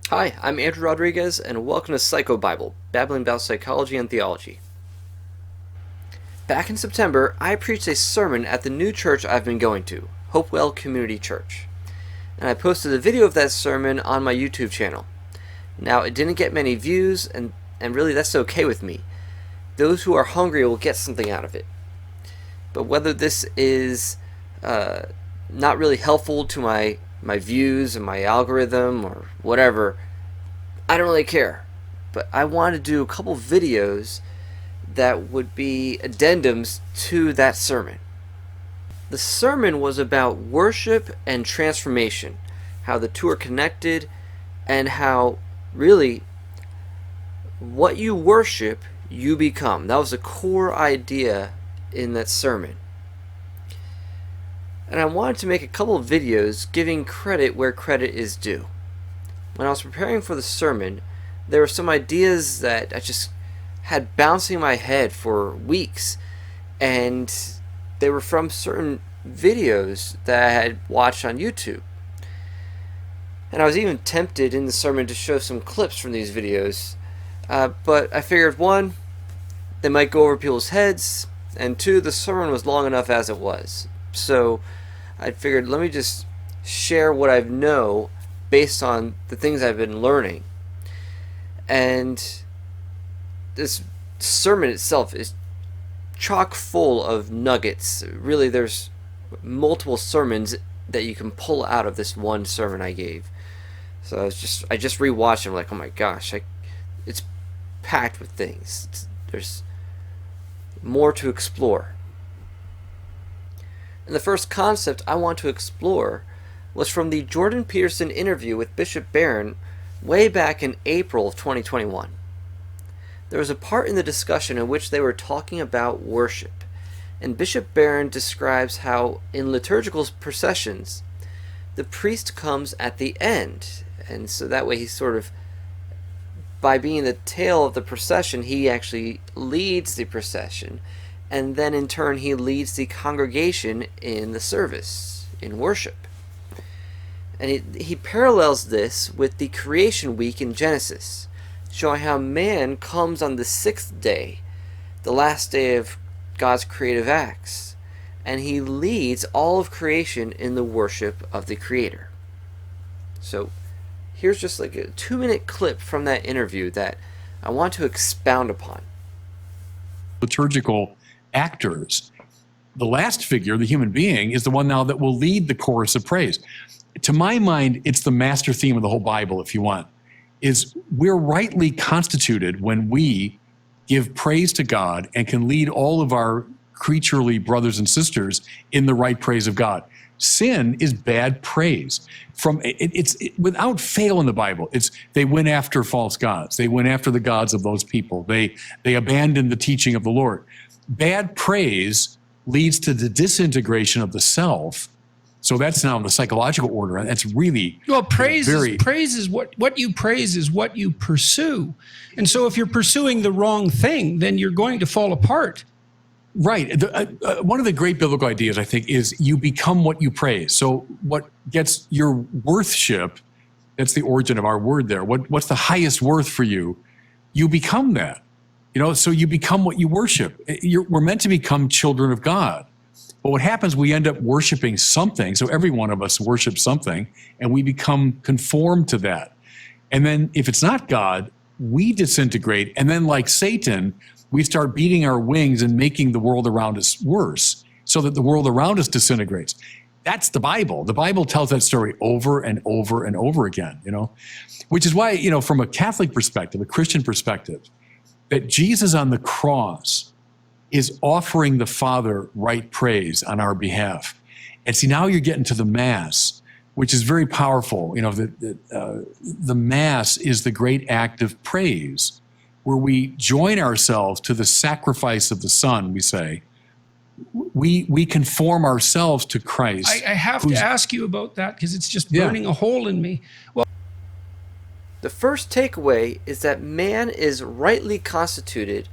Hi, I'm Andrew Rodriguez, and welcome to Psycho Bible, babbling about psychology and theology. Back in September, I preached a sermon at the new church I've been going to, Hopewell Community Church, and I posted a video of that sermon on my YouTube channel. Now, it didn't get many views, and really that's okay with me. Those who are hungry will get something out of it. But whether this is not really helpful to my views and my algorithm or whatever, I don't really care. But I want to do a couple videos that would be addendums to that sermon. The sermon was about worship and transformation, how the two are connected, and how really what you worship, you become. That was a core idea in that sermon. And I wanted to make a couple of videos giving credit where credit is due. When I was preparing for the sermon, there were some ideas that I just had bouncing in my head for weeks, and they were from certain videos that I had watched on YouTube. And I was even tempted in the sermon to show some clips from these videos, but I figured, one, they might go over people's heads, and two, the sermon was long enough as it was. So I figured, let me just share what I know based on the things I've been learning. And this sermon itself is chock full of nuggets. Really, there's multiple sermons that you can pull out of this one sermon I gave. So I just rewatched it. I'm like, oh my gosh, it's packed with things. There's more to explore. And the first concept I want to explore was from the Jordan Peterson interview with Bishop Barron way back in April of 2021. There was a part in the discussion in which they were talking about worship, and Bishop Barron describes how in liturgical processions the priest comes at the end, and so that way he sort of, by being the tail of the procession, he actually leads the procession, and then in turn he leads the congregation in the service, in worship. And he parallels this with the creation week in Genesis, showing how man comes on the sixth day, the last day of God's creative acts, and he leads all of creation in the worship of the Creator. So here's just like a 2-minute clip from that interview that I want to expound upon. Liturgical actors. The last figure, the human being, is the one now that will lead the chorus of praise. To my mind, it's the master theme of the whole Bible, if you want, is we're rightly constituted when we give praise to God and can lead all of our creaturely brothers and sisters in the right praise of God. Sin is bad praise. It's without fail in the Bible. They went after false gods. They went after the gods of those people. They abandoned the teaching of the Lord. Bad praise leads to the disintegration of the self. So that's now the psychological order. And that's really praise is what you praise is what you pursue. And so if you're pursuing the wrong thing, then you're going to fall apart. Right. One of the great biblical ideas, I think, is you become what you praise. So what gets your worthship, that's the origin of our word there. What's the highest worth for you? You become that. So you become what you worship. We're meant to become children of God. But what happens, we end up worshiping something. So every one of us worships something, and we become conformed to that. And then if it's not God, we disintegrate. And then like Satan, we start beating our wings and making the world around us worse so that the world around us disintegrates. That's the Bible. The Bible tells that story over and over and over again, which is why, from a Catholic perspective, a Christian perspective, that Jesus on the cross is offering the Father right praise on our behalf. And see, now you're getting to the Mass, which is very powerful. The Mass is the great act of praise, where we join ourselves to the sacrifice of the Son, we say. We conform ourselves to Christ. I have to ask you about that because it's just burning a hole in me. Well, the first takeaway is that man is rightly constituted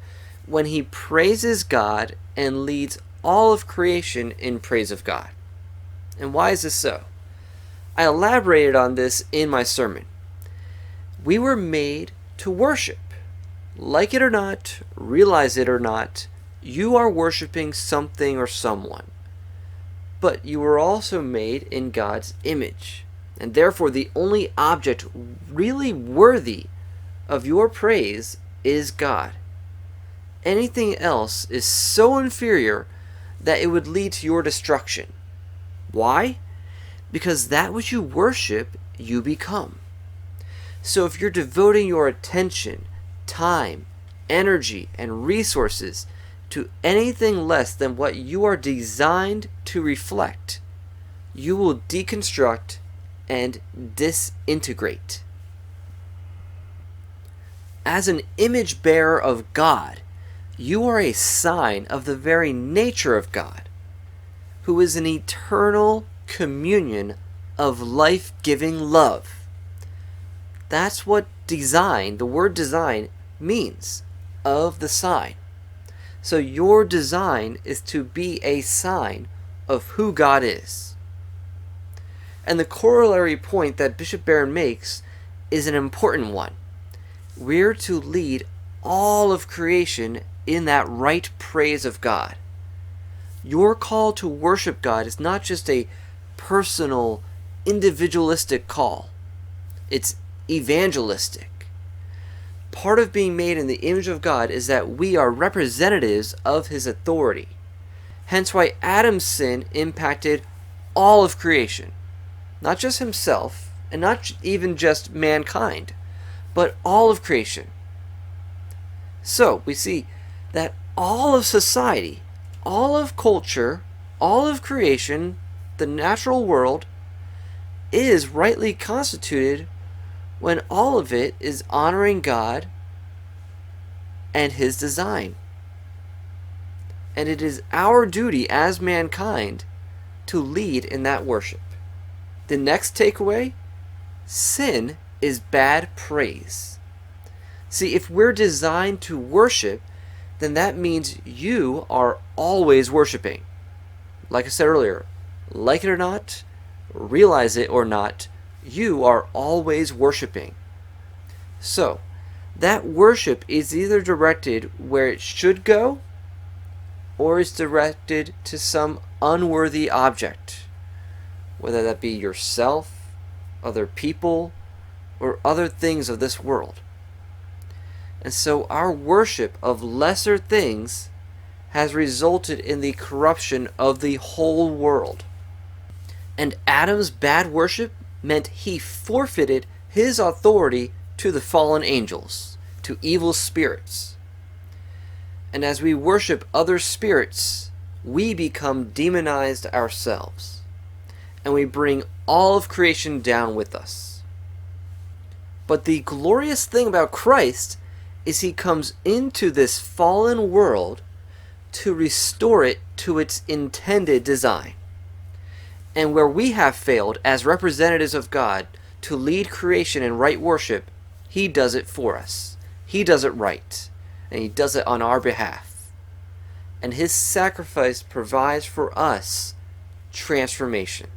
when he praises God and leads all of creation in praise of God. And why is this so? I elaborated on this in my sermon. We were made to worship. Like it or not, realize it or not, you are worshiping something or someone. But you were also made in God's image, and therefore the only object really worthy of your praise is God. Anything else is so inferior that it would lead to your destruction. Why? Because that which you worship, you become. So if you're devoting your attention, time, energy, and resources to anything less than what you are designed to reflect, you will deconstruct and disintegrate. As an image bearer of God, you are a sign of the very nature of God, who is an eternal communion of life-giving love. That's what design, the word design, means, of the sign. So your design is to be a sign of who God is. And the corollary point that Bishop Barron makes is an important one. We're to lead all of creation in that right praise of God. Your call to worship God is not just a personal, individualistic call. It's evangelistic. Part of being made in the image of God is that we are representatives of His authority. Hence why Adam's sin impacted all of creation. Not just himself, and not even just mankind, but all of creation. So we see that all of society, all of culture, all of creation, the natural world, is rightly constituted when all of it is honoring God and His design. And it is our duty as mankind to lead in that worship. The next takeaway: sin is bad praise. See, if we're designed to worship, then that means you are always worshiping. Like I said earlier, like it or not, realize it or not, you are always worshiping. So, that worship is either directed where it should go, or is directed to some unworthy object, whether that be yourself, other people, or other things of this world. And so our worship of lesser things has resulted in the corruption of the whole world. And Adam's bad worship meant he forfeited his authority to the fallen angels, to evil spirits. And as we worship other spirits, we become demonized ourselves, and we bring all of creation down with us. But the glorious thing about Christ is He comes into this fallen world to restore it to its intended design. And where we have failed as representatives of God to lead creation in right worship, He does it for us. He does it right, and He does it on our behalf. And His sacrifice provides for us transformation.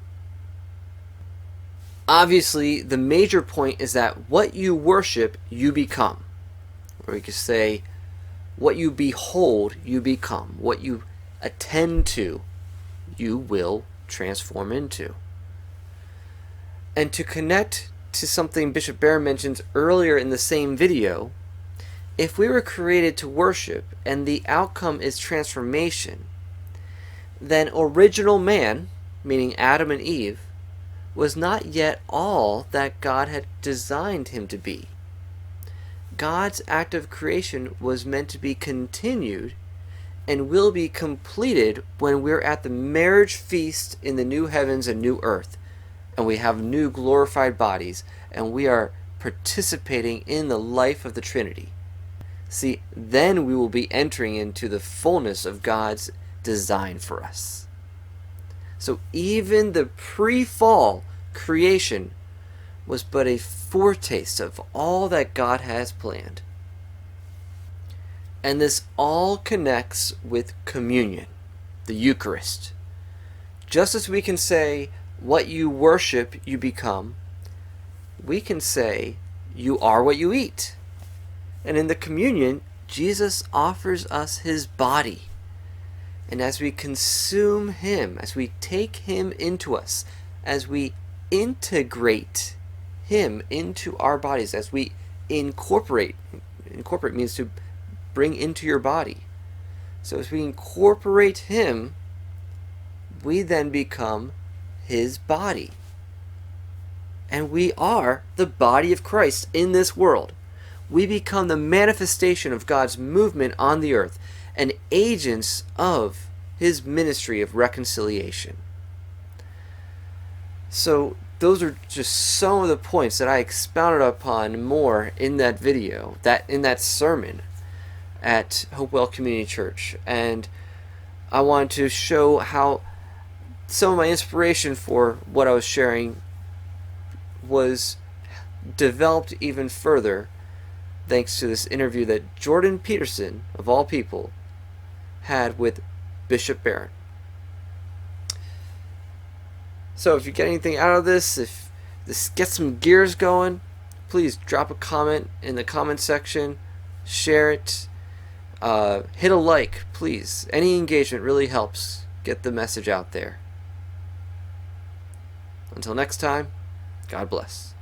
Obviously, the major point is that what you worship, you become. Or we could say, what you behold, you become. What you attend to, you will transform into. And to connect to something Bishop Barron mentions earlier in the same video, if we were created to worship and the outcome is transformation, then original man, meaning Adam and Eve, was not yet all that God had designed him to be. God's act of creation was meant to be continued and will be completed when we're at the marriage feast in the new heavens and new earth, and we have new glorified bodies, and we are participating in the life of the Trinity. See, then we will be entering into the fullness of God's design for us. So even the pre-fall creation was but a foretaste of all that God has planned. And this all connects with communion, the Eucharist. Just as we can say, what you worship, you become, we can say, you are what you eat. And in the communion, Jesus offers us his body. And as we consume him, as we take him into us, as we integrate him into our bodies, as we incorporate means to bring into your body. So as we incorporate him, we then become his body. And we are the body of Christ in this world. We become the manifestation of God's movement on the earth and agents of his ministry of reconciliation. So those are just some of the points that I expounded upon more in that video, in that sermon at Hopewell Community Church. And I wanted to show how some of my inspiration for what I was sharing was developed even further thanks to this interview that Jordan Peterson, of all people, had with Bishop Barron. So if you get anything out of this, if this gets some gears going, please drop a comment in the comment section, share it, hit a like, please. Any engagement really helps get the message out there. Until next time, God bless.